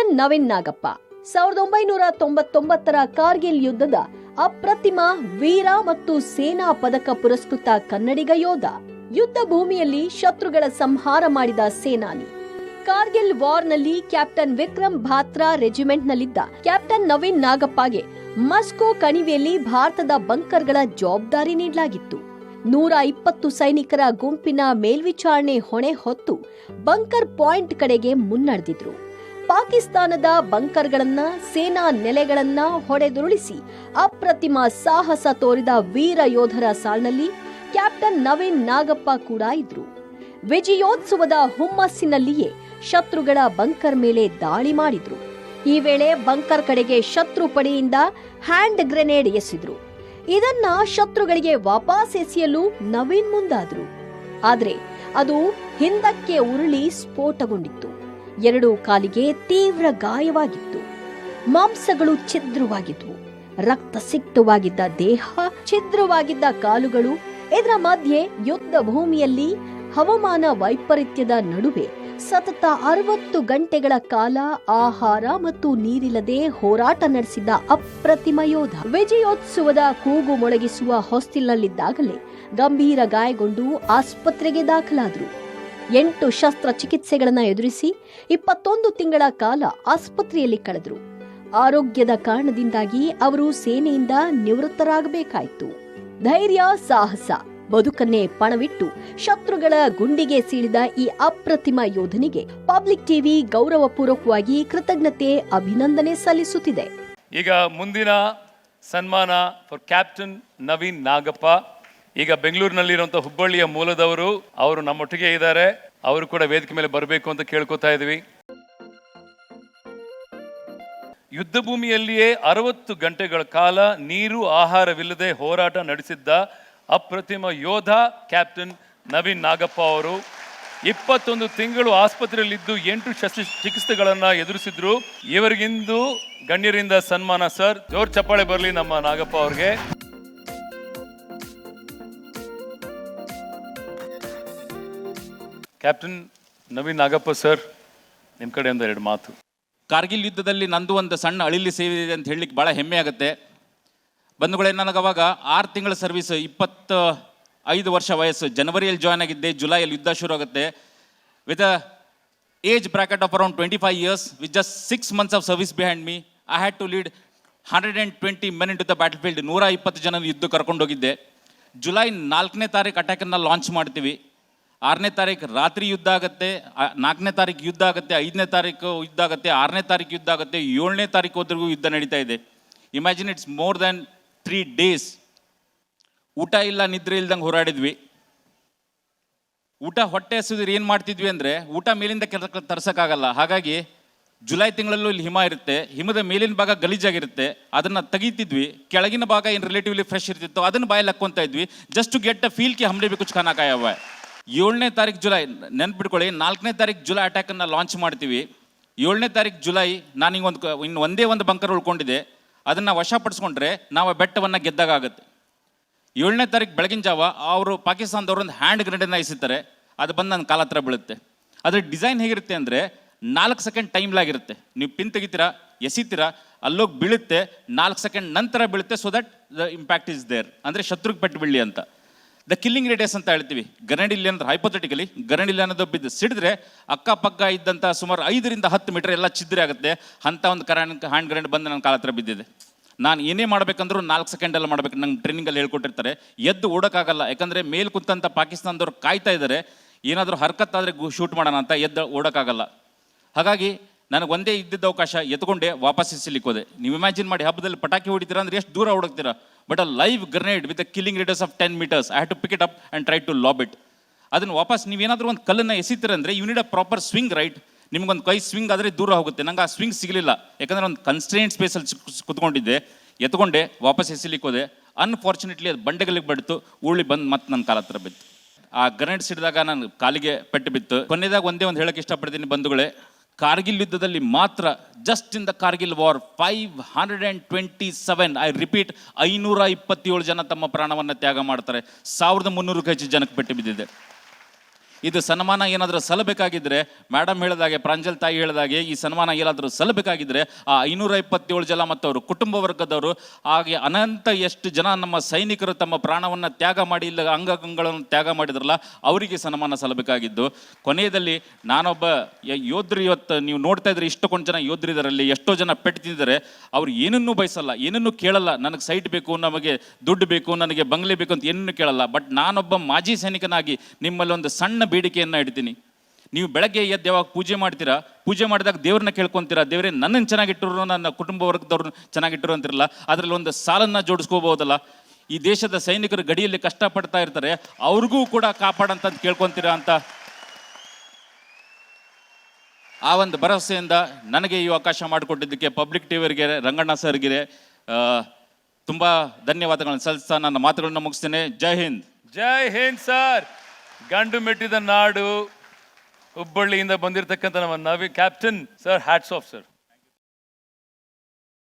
Captain Naveen Nagappa 1999ರ Kargil ಯುದ್ಧದ ಅಪ್ರತಿಮ ವೀರ ಮತ್ತು ಸೇನಾ ಪದಕ ಪುರಸ್ಕೃತ ಕನ್ನಡಿಗ ಯೋಧ. ಯುದ್ಧ ಭೂಮಿಯಲ್ಲಿ ಶತ್ರುಗಳ ಸಂಹಾರ ಮಾಡಿದ ಸೇನಾನಿ. ಕಾರ್ಗಿಲ್ ವಾರ್ನಲ್ಲಿ ಕ್ಯಾಪ್ಟನ್ ವಿಕ್ರಮ್ ಬಾತ್ರಾ ರೆಜಿಮೆಂಟ್ನಲ್ಲಿದ್ದ ಕ್ಯಾಪ್ಟನ್ ನವೀನ್ ನಾಗಪ್ಪಗೆ ಮಸ್ಕೋ ಕಣಿವೆಯಲ್ಲಿ ಭಾರತದ ಬಂಕರ್ಗಳ ಜವಾಬ್ದಾರಿ ನೀಡಲಾಗಿತ್ತು. 120 ಸೈನಿಕರ ಗುಂಪಿನ ಮೇಲ್ವಿಚಾರಣೆ ಹೊಣೆ ಹೊತ್ತು ಬಂಕರ್ ಪಾಯಿಂಟ್ ಕಡೆಗೆ ಮುನ್ನಡೆದಿದ್ರು. ಪಾಕಿಸ್ತಾನದ ಬಂಕರ್ಗಳನ್ನ, ಸೇನಾ ನೆಲೆಗಳನ್ನ ಹೊಡೆದುರುಳಿಸಿ ಅಪ್ರತಿಮ ಸಾಹಸ ತೋರಿದ ವೀರ ಯೋಧರ ಸಾಲಿನಲ್ಲಿ ಕ್ಯಾಪ್ಟನ್ ನವೀನ್ ನಾಗಪ್ಪ ಕೂಡ ಇದ್ರು. ವಿಜಯೋತ್ಸವದ ಹುಮ್ಮಸ್ಸಿನಲ್ಲಿಯೇ ಶತ್ರುಗಳ ಬಂಕರ್ ಮೇಲೆ ದಾಳಿ ಮಾಡಿದ್ರು. ಈ ವೇಳೆ ಬಂಕರ್ ಕಡೆಗೆ ಶತ್ರು ಪಡೆಯಿಂದ ಹ್ಯಾಂಡ್ ಗ್ರೆನೇಡ್ ಎಸೆದ್ರು. ಇದನ್ನ ಶತ್ರುಗಳಿಗೆ ವಾಪಸ್ ಎಸೆಯಲು ನವೀನ್ ಮುಂದಾದ್ರು. ಆದ್ರೆ ಅದು ಹಿಂದಕ್ಕೆ ಉರುಳಿ ಸ್ಫೋಟಗೊಂಡಿತ್ತು. 2 ಕಾಲಿಗೆ ತೀವ್ರ ಗಾಯವಾಗಿತ್ತು. ಮಾಂಸಗಳು ಛಿದ್ರವಾಗಿದ್ವು. ರಕ್ತಸಿಕ್ತವಾಗಿದ್ದ ದೇಹ, ಛಿದ್ರವಾಗಿದ್ದ ಕಾಲುಗಳು. ಇದರ ಮಧ್ಯೆ ಯುದ್ಧ ಭೂಮಿಯಲ್ಲಿ ಹವಾಮಾನ ವೈಪರೀತ್ಯದ ನಡುವೆ ಸತತ 60 ಗಂಟೆಗಳ ಕಾಲ ಆಹಾರ ಮತ್ತು ನೀರಿಲ್ಲದೆ ಹೋರಾಟ ನಡೆಸಿದ ಅಪ್ರತಿಮ ಯೋಧ. ವಿಜಯೋತ್ಸವದ ಕೂಗು ಮೊಳಗಿಸುವ ಹಾಸ್ಟೆಲ್ನಲ್ಲಿದ್ದಾಗಲೇ ಗಂಭೀರ ಗಾಯಗೊಂಡು ಆಸ್ಪತ್ರೆಗೆ ದಾಖಲಾದರು. 8 ಶಸ್ತ್ರಚಿಕಿತ್ಸೆಗಳನ್ನು ಎದುರಿಸಿ 21 ತಿಂಗಳ ಕಾಲ ಆಸ್ಪತ್ರೆಯಲ್ಲಿ ಕಳೆದರು. ಆರೋಗ್ಯದ ಕಾರಣದಿಂದಾಗಿ ಅವರು ಸೇನೆಯಿಂದ ನಿವೃತ್ತರಾಗಬೇಕಾಯಿತು. ಧೈರ್ಯ, ಸಾಹಸ, ಬದುಕನ್ನೇ ಪಣವಿಟ್ಟು ಶತ್ರುಗಳ ಗುಂಡಿಗೆ ಸೀಳಿದ ಈ ಅಪ್ರತಿಮ ಯೋಧನಿಗೆ ಪಬ್ಲಿಕ್ ಟಿವಿ ಗೌರವಪೂರ್ವಕವಾಗಿ ಕೃತಜ್ಞತೆ, ಅಭಿನಂದನೆ ಸಲ್ಲಿಸುತ್ತಿದೆ. ಈಗ ಮುಂದಿನ ಸನ್ಮಾನ ಫಾರ್ ಕ್ಯಾಪ್ಟನ್ ನವೀನ್ ನಾಗಪ್ಪ. ಈಗ ಬೆಂಗಳೂರಿನಲ್ಲಿರುವಂತಹ ಹುಬ್ಬಳ್ಳಿಯ ಮೂಲದವರು, ಅವರು ನಮ್ಮೊಟ್ಟಿಗೆ ಇದ್ದಾರೆ. ಅವರು ಕೂಡ ವೇದಿಕೆ ಮೇಲೆ ಬರಬೇಕು ಅಂತ ಕೇಳ್ಕೊತಾ ಇದ್ವಿ. ಯುದ್ಧ ಭೂಮಿಯಲ್ಲಿಯೇ 60 ಗಂಟೆಗಳ ಕಾಲ ನೀರು ಆಹಾರವಿಲ್ಲದೆ ಹೋರಾಟ ನಡೆಸಿದ್ದ ಅಪ್ರತಿಮ ಯೋಧ ಕ್ಯಾಪ್ಟನ್ ನವೀನ್ ನಾಗಪ್ಪ ಅವರು 21 ತಿಂಗಳು ಆಸ್ಪತ್ರೆಯಲ್ಲಿದ್ದು 8 ಶಸ್ತ್ರಚಿಕಿತ್ಸೆಗಳನ್ನ ಎದುರಿಸಿದ್ರು. ಇವರಿಗಿಂದು ಗಣ್ಯರಿಂದ ಸನ್ಮಾನ. ಸರ್, ಜೋರ್ ಚಪ್ಪಾಳೆ ಬರಲಿ ನಮ್ಮ ನಾಗಪ್ಪ ಅವ್ರಿಗೆ. ಕ್ಯಾಪ್ಟನ್ ನವೀನ್ ನಾಗಪ್ಪ ಸರ್, ನಿಮ್ಮ ಕಡೆ ಒಂದು 2 ಮಾತು. ಕಾರ್ಗಿಲ್ ಯುದ್ಧದಲ್ಲಿ ನಂದು ಒಂದು ಸಣ್ಣ ಅಳಿಲಿ ಸೇರಿದೆ ಅಂತ ಹೇಳಲಿಕ್ಕೆ ಭಾಳ ಹೆಮ್ಮೆ ಆಗುತ್ತೆ. ಬಂಧುಗಳೇ, ನನಗೆ ಅವಾಗ 6 ತಿಂಗಳ ಸರ್ವಿಸ್, 25 ವರ್ಷ ವಯಸ್ಸು. ಜನವರಿಯಲ್ಲಿ ಜಾಯ್ನ್ ಆಗಿದ್ದೆ, ಜುಲೈಯಲ್ಲಿ ಯುದ್ಧ ಶುರು ಆಗುತ್ತೆ. With a age bracket of around 25 years, with just 6 months of service behind me, I had to lead 120 men into the battlefield. 120 ಜನ ಯುದ್ಧ ಕರ್ಕೊಂಡೋಗಿದ್ದೆ. ಜುಲೈ 4ನೇ ತಾರೀಕು ಅಟ್ಯಾಕನ್ನು ಲಾಂಚ್ ಮಾಡ್ತೀವಿ. 6ನೇ ತಾರೀಕು ರಾತ್ರಿ ಯುದ್ಧ ಆಗುತ್ತೆ, 4ನೇ ತಾರೀಕು ಯುದ್ಧ ಆಗುತ್ತೆ, 5ನೇ ತಾರೀಕು ಯುದ್ಧ ಆಗುತ್ತೆ, 6ನೇ ತಾರೀಕು ಯುದ್ಧ ಆಗುತ್ತೆ, 7ನೇ ತಾರೀಕು ಹೋದ್ರಿಗೂ ಯುದ್ಧ ನಡೀತಾ ಇದೆ. Imagine, it's more than 3 days. ಊಟ ಇಲ್ಲ, ನಿದ್ರೆ ಇಲ್ದಂಗೆ ಹೋರಾಡಿದ್ವಿ. ಊಟ ಹೊಟ್ಟೆ ಹಸಿದ್ರೆ ಏನು ಮಾಡ್ತಿದ್ವಿ ಅಂದರೆ, ಊಟ ಮೇಲಿಂದ ತರ್ಸೋಕ್ಕಾಗಲ್ಲ. ಹಾಗಾಗಿ ಜುಲೈ ತಿಂಗಳಲ್ಲೂ ಇಲ್ಲಿ ಹಿಮ ಇರುತ್ತೆ. ಹಿಮದ ಮೇಲಿನ ಭಾಗ ಗಲೀಜಾಗಿರುತ್ತೆ, ಅದನ್ನು ತೆಗಿತಿದ್ವಿ. ಕೆಳಗಿನ ಭಾಗ ಏನು ರಿಲೇಟಿವ್ಲಿ ಫ್ರೆಶ್ ಇರ್ತಿತ್ತು, ಅದನ್ನು ಬಾಯಲ್ಲಿ ಹಾಕ್ಕೊತಾ ಇದ್ವಿ. Just to get a feel ಕಿ ಹಮ್ಲೆ ಬಿ ಕುಚ್ ಖಾನಾ ಖಾಯಾ ಹುವಾ ಹೈ. 7ನೇ ತಾರೀಕು ಜುಲೈ ನೆನ್ಪಿಟ್ಕೊಳ್ಳಿ. 4ನೇ ತಾರೀಕು ಜುಲೈ ಅಟ್ಯಾಕನ್ನು ಲಾಂಚ್ ಮಾಡ್ತೀವಿ. 7ನೇ ತಾರೀಕು ಜುಲೈ ನಾನು ಇನ್ನು ಒಂದೇ ಒಂದು ಬಂಕರ್ ಉಳ್ಕೊಂಡಿದೆ. ಅದನ್ನು ವಶಪಡಿಸ್ಕೊಂಡ್ರೆ ನಾವು ಬೆಟ್ಟವನ್ನು ಗೆದ್ದಾಗುತ್ತೆ. 7ನೇ ತಾರೀಕು ಬೆಳಗಿನ ಜಾವ ಅವರು ಪಾಕಿಸ್ತಾನದವ್ರು ಒಂದು ಹ್ಯಾಂಡ್ ಗ್ರೆನೇಡನ್ನು ಎಸಿತಾರೆ. ಅದು ಬಂದು ನನ್ನ ಕಾಲ ಹತ್ರ ಬೀಳುತ್ತೆ. ಅದ್ರ ಡಿಸೈನ್ ಹೇಗಿರುತ್ತೆ ಅಂದರೆ, 4 ಸೆಕೆಂಡ್ ಟೈಮ್ ಲಾಗಿರುತ್ತೆ. ನೀವು ಪಿನ್ ತೆಗಿತೀರಾ, ಎಸಿತೀರಾ, ಅಲ್ಲೋಗಿ ಬೀಳುತ್ತೆ, 4 ಸೆಕೆಂಡ್ ನಂತರ ಬೀಳುತ್ತೆ. So that the impact is there, ಅಂದರೆ ಶತ್ರುಗೆ ಪೆಟ್ಟು ಬೀಳಿ ಅಂತ. ದ ಕಿಲ್ಲಿಂಗ್ ರೇಡಿಯಸ್ ಅಂತ ಹೇಳ್ತೀವಿ. ಗ್ರೆನೇಡ್ ಇಲ್ಲ ಅಂದ್ರೆ, ಹೈಪೋಥೆಟಿಕಲಿ ಗ್ರೆನೇಡ್ ಇಲ್ಲ ಅನ್ನೋದು ಬಿದ್ದು ಸಿಡಿದ್ರೆ ಅಕ್ಕಪಕ್ಕ ಇದ್ದಂಥ ಸುಮಾರು 5 ರಿಂದ 10 ಮೀಟರ್ ಎಲ್ಲ ಛಿದ್ರೆ ಆಗುತ್ತೆ. ಅಂಥ ಒಂದು ಹ್ಯಾಂಡ್ ಗ್ರೆನೇಡ್ ಬಂದು ನನ್ನ ಕಾಲ ಹತ್ರ ಬಿದ್ದಿದೆ. ನಾನು ಏನೇ ಮಾಡಬೇಕಂದ್ರೂ 4 ಸೆಕೆಂಡೆಲ್ಲ ಮಾಡಬೇಕು. ನಂಗೆ ಟ್ರೈನಿಂಗಲ್ಲಿ ಹೇಳ್ಕೊಟ್ಟಿರ್ತಾರೆ. ಎದ್ದು ಓಡೋಕ್ಕಾಗಲ್ಲ, ಯಾಕಂದರೆ ಮೇಲೆ ಕುಂತಂಥ ಪಾಕಿಸ್ತಾನದವ್ರು ಕಾಯ್ತಾ ಇದ್ದಾರೆ, ಏನಾದರೂ ಹರ್ಕತ್ತಾದರೆ ಶೂಟ್ ಮಾಡೋಣ ಅಂತ. ಎದ್ದು ಓಡೋಕ್ಕಾಗಲ್ಲ. ಹಾಗಾಗಿ ನನಗೆ ಒಂದೇ ಇದ್ದಿದ್ದ ಅವಕಾಶ, ಎತ್ಕೊಂಡೆ ವಾಪಸ್ ಸಿಲಿಕ್ಕೆ ಹೋದೆ. ನೀವು ಇಮ್ಯಾಜಿನ್ ಮಾಡಿ, ಹಬ್ಬದಲ್ಲಿ ಪಟಾಕಿ ಹೊಡಿತೀರಾ ಅಂದರೆ ಎಷ್ಟು ದೂರ ಓಡೋಗ್ತೀರಾ. But a live grenade with a killing radius of 10 meters, I had to pick it up and try to lob it. ಅದನ್ನು ವಾಪಸ್ ನೀವೇನಾದರೂ ಒಂದು ಕಲ್ಲನ್ನು ಎಸಿತೀರಂದರೆ you need a proper swing, right? ನಿಮ್ಗೊಂದು ಕೈ ಸ್ವಿಂಗ್ ಆದರೆ ದೂರ ಹೋಗುತ್ತೆ. ನಂಗೆ ಆ ಸ್ವಿಂಗ್ ಸಿಗಲಿಲ್ಲ, ಯಾಕಂದರೆ ಒಂದು ಕನ್ಸ್ಟ್ರೇಂಟ್ ಸ್ಪೇಸಲ್ಲಿ ಕುತ್ಕೊಂಡಿದ್ದೆ. ಎತ್ಕೊಂಡೆ ವಾಪಸ್ ಎಸಿಲಿಕ್ಕೆ ಹೋದೆ. ಅನ್ಫಾರ್ಚುನೇಟ್ಲಿ ಅದು ಬಂಡೆಗಳಿಗೆ ಬಡಿತು, ಉರುಳಿ ಬಂದು ಮತ್ತೆ ನನ್ನ ಕಾಲ ಹತ್ರ ಬಿತ್ತು. ಆ ಗ್ರೆನೇಡ್ ಸಿಡಿದಾಗ ನನ್ನ ಕಾಲಿಗೆ ಪೆಟ್ಟು ಬಿತ್ತು. ಕೊನೆಯದಾಗ ಒಂದೇ ಒಂದು ಹೇಳಕ್ಕೆ ಇಷ್ಟಪಡ್ತೀನಿ ಬಂಧುಗಳೇ, ಕಾರ್ಗಿಲ್ ಯುದ್ಧದಲ್ಲಿ ಮಾತ್ರ, just in the Kargil war 527, I repeat, 527 ಜನ ತಮ್ಮ ಪ್ರಾಣವನ್ನು ತ್ಯಾಗ ಮಾಡ್ತಾರೆ. 1300ಕ್ಕೂ ಹೆಚ್ಚು ಜನಕ್ಕೆ ಪೆಟ್ಟು ಬಿದ್ದಿದೆ. ಇದು ಸನ್ಮಾನ ಏನಾದರೂ ಸಲ್ಲಬೇಕಾಗಿದ್ದರೆ, ಮೇಡಮ್ ಹೇಳಿದಾಗೆ, ಪ್ರಾಂಜಲ್ ತಾಯಿ ಹೇಳಿದಾಗೆ, ಈ ಸನ್ಮಾನ ಏನಾದರೂ ಸಲ್ಲಬೇಕಾಗಿದ್ದರೆ ಆ 527 ಜನ ಮತ್ತು ಅವರು ಕುಟುಂಬ ವರ್ಗದವರು, ಹಾಗೆ ಅನಂತ ಎಷ್ಟು ಜನ ನಮ್ಮ ಸೈನಿಕರು ತಮ್ಮ ಪ್ರಾಣವನ್ನು ತ್ಯಾಗ ಮಾಡಿ, ಇಲ್ಲ ಅಂಗಗಳನ್ನು ತ್ಯಾಗ ಮಾಡಿದ್ರಲ್ಲ, ಅವರಿಗೆ ಸನ್ಮಾನ ಸಲ್ಲಬೇಕಾಗಿದ್ದು. ಕೊನೆಯದಲ್ಲಿ ನಾನೊಬ್ಬ ಯೋಧರು, ಇವತ್ತು ನೀವು ನೋಡ್ತಾ ಇದ್ರೆ ಇಷ್ಟೊಂದು ಜನ ಯೋಧರಿದಾರಲ್ಲಿ, ಎಷ್ಟೋ ಜನ ಪೆಟ್ಟು ತಿಂದಿದ್ದಾರೆ. ಅವ್ರು ಏನನ್ನೂ ಬಯಸಲ್ಲ, ಏನನ್ನೂ ಕೇಳಲ್ಲ. ನನಗೆ ಸೈಟ್ ಬೇಕು, ನಮಗೆ ದುಡ್ಡು ಬೇಕು, ನನಗೆ ಬಂಗ್ಲೆ ಬೇಕು ಅಂತ ಏನನ್ನೂ ಕೇಳಲ್ಲ. ಬಟ್ ನಾನೊಬ್ಬ ಮಾಜಿ ಸೈನಿಕನಾಗಿ ನಿಮ್ಮಲ್ಲಿ ಒಂದು ಸಣ್ಣ ಬೇಡಿಕೆಯನ್ನು ಇಡ್ತೀನಿ. ನೀವು ಬೆಳಗ್ಗೆ ಎದ್ದು ಯಾವಾಗ ಪೂಜೆ ಮಾಡ್ತೀರಾ, ಪೂಜೆ ಮಾಡಿದಾಗ ದೇವ್ರನ್ನ ಕೇಳ್ಕೊತೀರಾ, ದೇವರೇ ನನ್ನನ್ನು ಚೆನ್ನಾಗಿಟ್ಟರು, ನನ್ನ ಕುಟುಂಬ ವರ್ಗದವ್ರನ್ನ ಚೆನ್ನಾಗಿಟ್ಟರು ಅಂತಿರಲ್ಲ, ಅದರಲ್ಲಿ ಒಂದು ಸಾಲನ್ನು ಜೋಡಿಸ್ಕೋಬಹುದಲ್ಲ. ಈ ದೇಶದ ಸೈನಿಕರು ಗಡಿಯಲ್ಲಿ ಕಷ್ಟಪಡ್ತಾ ಇರ್ತಾರೆ, ಅವ್ರಿಗೂ ಕೂಡ ಕಾಪಾಡಂತ ಕೇಳ್ಕೊತೀರಾ ಅಂತ ಆ ಒಂದು ಭರವಸೆಯಿಂದ ನನಗೆ ಈ ಅವಕಾಶ ಮಾಡಿಕೊಟ್ಟಿದ್ದಕ್ಕೆ ಪಬ್ಲಿಕ್ ಟಿವಿಯವರಿಗೆ, ರಂಗಣ್ಣ ಸರ್ಗೆ ತುಂಬ ಧನ್ಯವಾದಗಳನ್ನು ಸಲ್ಲಿಸ್ತಾ ನನ್ನ ಮಾತುಗಳನ್ನು ಮುಗಿಸ್ತೇನೆ. ಜೈ ಹಿಂದ್. ಜೈ ಹಿಂದ್ ಸರ್. ಗಂಡು ಮೆಟ್ಟಿದ ನಾಡು ಹುಬ್ಬಳ್ಳಿಯಿಂದ ಬಂದಿರತಕ್ಕಂಥ ನಮ್ಮ captain sir, hats off sir.